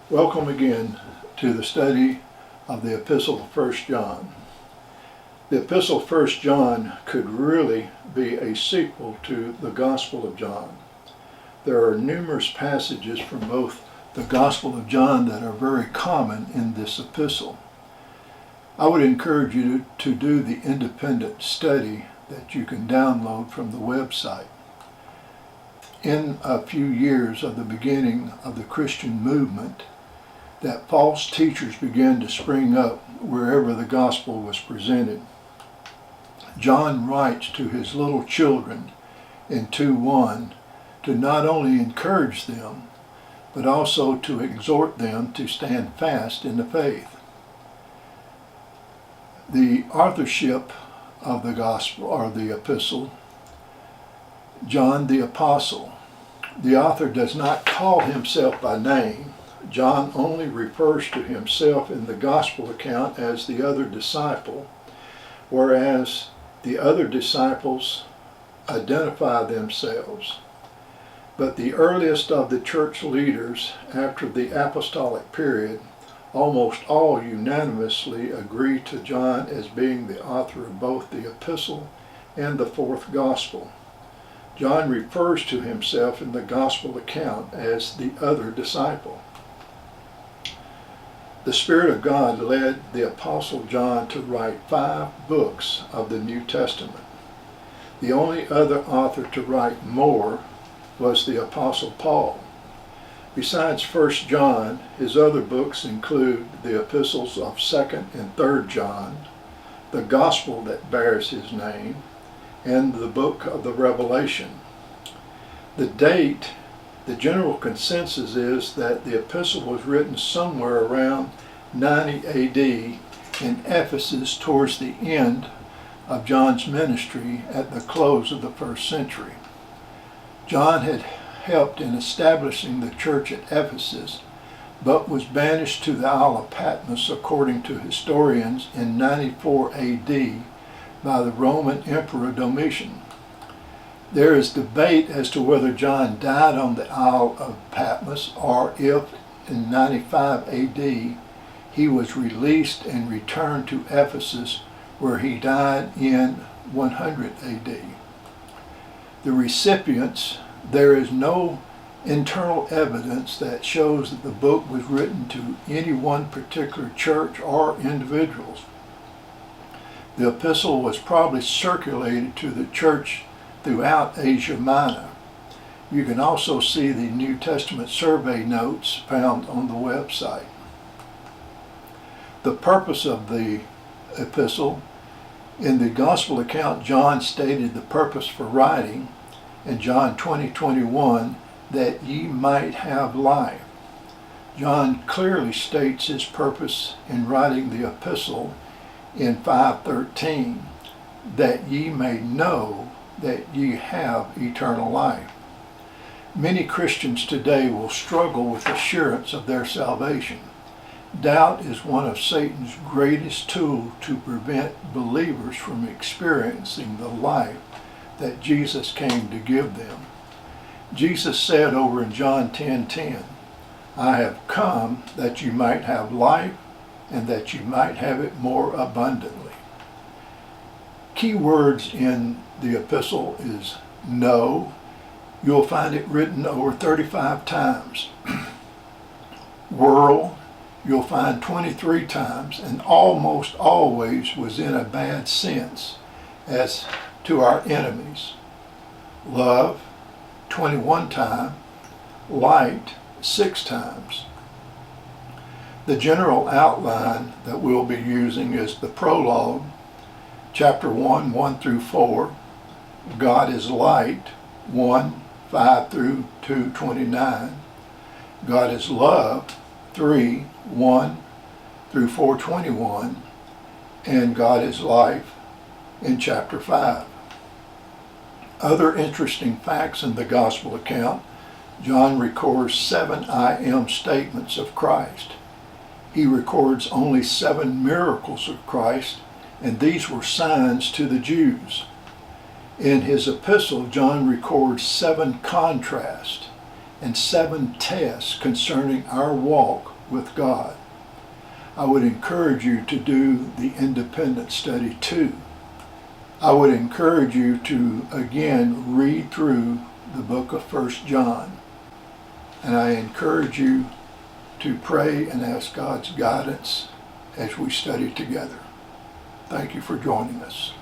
Welcome again to the study of the Epistle of 1 John. The Epistle of 1 John could really be a sequel to the Gospel of John. There are numerous passages from both the Gospel of John that are very common in this epistle. I would encourage you to do the independent study that you can download from the website. In a few years of the beginning of the Christian movement, that false teachers began to spring up wherever the gospel was presented. John writes to his little children in 2:1 to not only encourage them, but also to exhort them to stand fast in the faith. The authorship of the gospel, or the epistle, John the Apostle. The author does not call himself by name. John only refers to himself in the gospel account as the other disciple, whereas the other disciples identify themselves. But the earliest of the church leaders after the apostolic period, almost all unanimously agree to John as being the author of both the epistle and the fourth gospel. John refers to himself in the gospel account as the other disciple. The Spirit of God led the Apostle John to write 5 books of the New Testament. The only other author to write more was the Apostle Paul. Besides 1 John, his other books include the epistles of 2nd and 3rd John, the Gospel that bears his name, and the book of the Revelation. The date, the general consensus is that the epistle was written somewhere around 90 AD in Ephesus towards the end of John's ministry at the close of the 1st century. John had helped in establishing the church at Ephesus, but was banished to the Isle of Patmos, according to historians, in 94 AD by the Roman Emperor Domitian. There is debate as to whether John died on the Isle of Patmos or if in 95 AD he was released and returned to Ephesus, where he died in 100 AD. The recipients, there is no internal evidence that shows that the book was written to any one particular church or individuals. The epistle was probably circulated to the church throughout Asia Minor. You can also see the New Testament survey notes found on the website. The purpose of the epistle: in the gospel account, John stated the purpose for writing in John 20:21, that ye might have life. John clearly states his purpose in writing the epistle in 5:13, that ye may know that ye have eternal life. Many Christians today will struggle with assurance of their salvation. Doubt is one of Satan's greatest tools to prevent believers from experiencing the life that Jesus came to give them. Jesus said over in John 10:10, I have come that you might have life and that you might have it more abundantly. Key words in the epistle is know. You'll find it written over 35 times. World, you'll find 23 times, and almost always was in a bad sense as to our enemies. Love, 21 times. Light, 6 times. The general outline that we'll be using is the prologue, chapter 1, 1 through 4. God is light, 1, 5 through 2:29. God is love, 3, 1 through 4:21. And God is life in chapter 5. Other interesting facts in the gospel account: John records 7 I am statements of Christ. He records only 7 miracles of Christ, and these were signs to the Jews. In his epistle, John records 7 contrasts and 7 tests concerning our walk with God. I would encourage you to do the independent study too. I would encourage you to, again, read through the book of 1 John. And I encourage you to pray and ask God's guidance as we study together. Thank you for joining us.